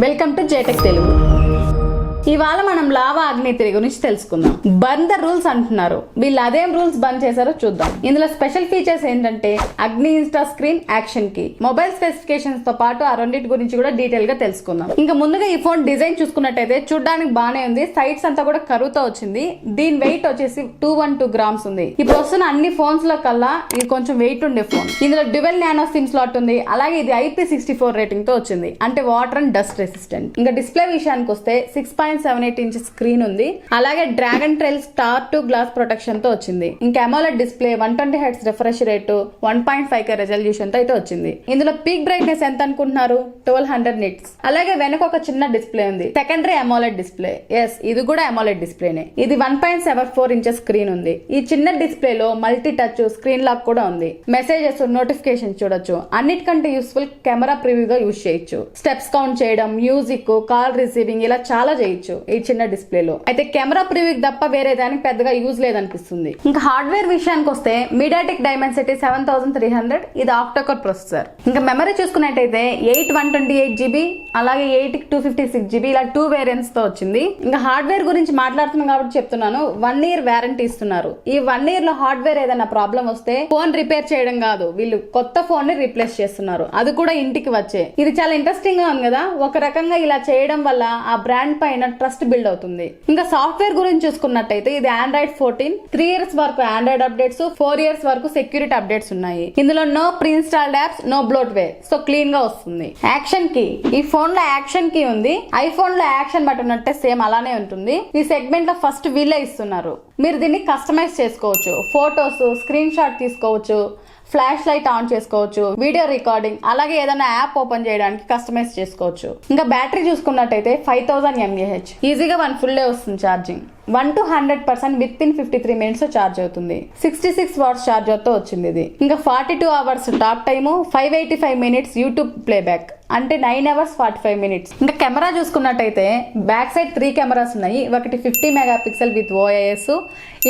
Welcome to జేటెక్ Telugu. ఇవాళ మనం lava అగ్ని గురించి తెలుసుకుందాం. బర్న్ ద రూల్స్ అంటున్నారు, వీళ్ళు అదేం రూల్స్ బర్న్ చేశారో చూద్దాం. ఇందులో స్పెషల్ ఫీచర్స్ ఏంటంటే అగ్ని ఇన్స్టా స్క్రీన్, యాక్షన్ కి, మొబైల్ స్పెసిఫికేషన్స్ తో పాటు ఆ రెండింటి గురించి కూడా డీటెయిల్ గా తెలుసుకుందాం. ఇంకా ముందుగా ఈ ఫోన్ డిజైన్ చూసుకున్నట్టయితే చూడడానికి బానే ఉంది. సైడ్స్ అంతా కూడా కరువుతో వచ్చింది. దీని వెయిట్ వచ్చేసి 212 గ్రామ్స్ ఉంది. ఇప్పుడు వస్తున్న అన్ని ఫోన్స్ లో కల్లా ఇది కొంచెం వెయిట్ ఉండే ఫోన్. ఇందులో డ్యువెల్ నానో సిమ్ స్లాట్ ఉంది. అలాగే ఇది IP64 రేటింగ్ తో వచ్చింది, అంటే వాటర్ అండ్ డస్ట్ రెసిస్టెంట్. ఇంకా డిస్ప్లే విషయానికి వస్తే 6.78 ఇంచెస్ స్క్రీన్ ఉంది. అలాగే dragon trail star two glass protection తో వచ్చింది. ఇంకా AMOLED display, 120 hertz refresh rate, 1.5K resolution తో అయితే వచ్చింది. ఇందులో పీక్ బ్రైట్నెస్ ఎంత అనుకుంటున్నారు? 1200 నిట్స్. అలాగే వెనక ఒక చిన్న డిస్ప్లే ఉంది, సెకండరీ అమోలెడ్ డిస్ప్లే. ఎస్, ఇది కూడా అమోలెడ్ డిస్ప్లేనే. ఇది 1.74 ఇంచెస్ స్క్రీన్ ఉంది. ఈ చిన్న డిస్ప్లే లో మల్టీ టచ్ స్క్రీన్ లాక్ కూడా ఉంది. మెసేజెస్, నోటిఫికేషన్ చూడొచ్చు. అన్నిటికంటే యూస్ఫుల్ కెమెరా ప్రివ్యూగా యూజ్ చేయొచ్చు. స్టెప్స్ కౌంట్ చేయడం, మ్యూజిక్, కాల్ రిసీవింగ్ ఇలా చాలా చేయొచ్చు ఈ చిన్న డిస్ప్లే లో. అయితే కెమెరా ప్రివ్యూ తప్ప వేరే దానికి పెద్దగా యూజ్ లేదనిపిస్తుంది. ఇంకా హార్డ్వేర్ విషయానికి వస్తే మీడియాటెక్ డైమెన్సిటీ 7300, ఇది ఆక్టోకోర్ ప్రొసెసర్. ఇంకా మెమరీ చూసుకున్నట్టయితే 8/128GB, అలాగే 8/256GB, ఇలా 2 వేరియంట్స్ తో వచ్చింది. ఇంకా హార్డ్వేర్ గురించి మాట్లాడుతున్నాం కాబట్టి చెప్తున్నాను. 1 year వారంటీ ఇస్తున్నారు. ఈ 1 year లో హార్డ్వేర్ ఏదైనా ప్రాబ్లం వస్తే ఫోన్ రిపేర్ చేయడం కాదు, వీళ్ళు కొత్త ఫోన్ ని రీప్లేస్ చేస్తున్నారు, అది కూడా ఇంటికి వచ్చే. ఇది చాలా ఇంట్రెస్టింగ్ గా ఉంది కదా. ఒక రకంగా ఇలా చేయడం వల్ల ఆ బ్రాండ్ పైన ట్రస్ట్ బిల్డ్ అవుతుంది. ఇంకా సాఫ్ట్వేర్ గురించి చూసుకున్నట్టయితే ఇది Android 14, 3 years వరకు ఆండ్రాయిడ్ అప్డేట్స్, 4 years వరకు సెక్యూరిటీ అప్డేట్స్ ఉన్నాయి. ఇందులో no pre installed apps, no bloatware, so clean గా వస్తుంది. యాక్షన్ కీ, ఈ ఫోన్ లో యాక్షన్ కీ ఉంది. ఐఫోన్ లో యాక్షన్ బటన్ అంటే సేమ్ అలానే ఉంటుంది. ఈ సెగ్మెంట్ లో ఫస్ట్ వీళ్ళే ఇస్తున్నారు. మీరు దీన్ని కస్టమైజ్ చేసుకోవచ్చు. ఫోటోస్, స్క్రీన్ షాట్ తీసుకోవచ్చు, ఫ్లాష్ లైట్ ఆన్ చేసుకోవచ్చు, వీడియో రికార్డింగ్, అలాగే ఏదైనా యాప్ ఓపెన్ చేయడానికి కస్టమైజ్ చేసుకోవచ్చు. ఇంకా బ్యాటరీ చూసుకున్నట్టయితే 5000 mAh, ఈజీగా 1 full డే వస్తుంది charging. 1 to 100% with in 53 minutes charge అవుతుంది. 66 watts ఛార్జర్ తో వచ్చింది ఇది. ఇంకా 42 hours talk time, 585 minutes YouTube playback, అంటే 9 hours 45 minutes. ఇంకా కెమెరా చూసుకున్నట్టయితే బ్యాక్ సైడ్ 3 కెమెరాస్ ఉన్నాయి. ఒకటి 50 మెగాపిక్సెల్ విత్ OIS,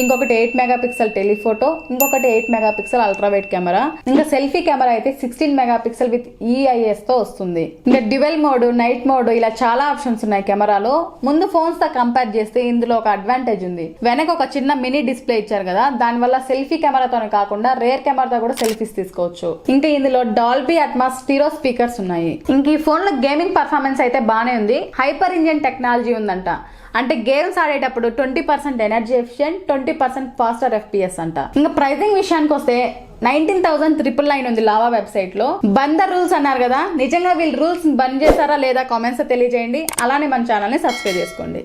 ఇంకొకటి 8 మెగాపిక్సెల్ టెలిఫోటో, ఇంకొకటి 8 మెగాపిక్సెల్ అల్ట్రావైట్ కెమెరా. ఇంకా సెల్ఫీ కెమెరా అయితే 16 మెగాపిక్సెల్ విత్ EIS తో వస్తుంది. ఇంకా డ్యువెల్ మోడ్, నైట్ మోడ్, ఇలా చాలా ఆప్షన్స్ ఉన్నాయి కెమెరాలో. ముందు ఫోన్స్ తో కంపేర్ చేస్తే ఇందులో ఒక అడ్వాంటేజ్ ఉంది. వెనక ఒక చిన్న మినీ డిస్ప్లే ఇచ్చారు కదా, దాని వల్ల సెల్ఫీ కెమెరాతోనే కాకుండా రేర్ కెమెరాతో కూడా సెల్ఫీస్ తీసుకోవచ్చు. ఇంకా ఇందులో డాల్బీ అట్మాస్ స్టీరియో స్పీకర్స్ ఉన్నాయి. ఇంక ఈ ఫోన్ లో గేమింగ్ పర్ఫార్మెన్స్ అయితే బానే ఉంది. హైపర్ ఇంజిన్ టెక్నాలజీ ఉందంట, అంటే గేమ్స్ ఆడేటప్పుడు 20% ఎనర్జీ ఎఫిషియెంట్, 20% ఫాస్టర్ FPS అంట. ఇంకా ప్రైసింగ్ విషయానికి వస్తే 19,999 ఉంది లావా వెబ్సైట్ లో. బంద్ ద రూల్స్ అన్నారు కదా, నిజంగా వీళ్ళు రూల్స్ బంద్ చేశారా లేదా కామెంట్స్ తెలియజేయండి. అలానే మన ఛానల్ ని సబ్స్క్రైబ్ చేసుకోండి.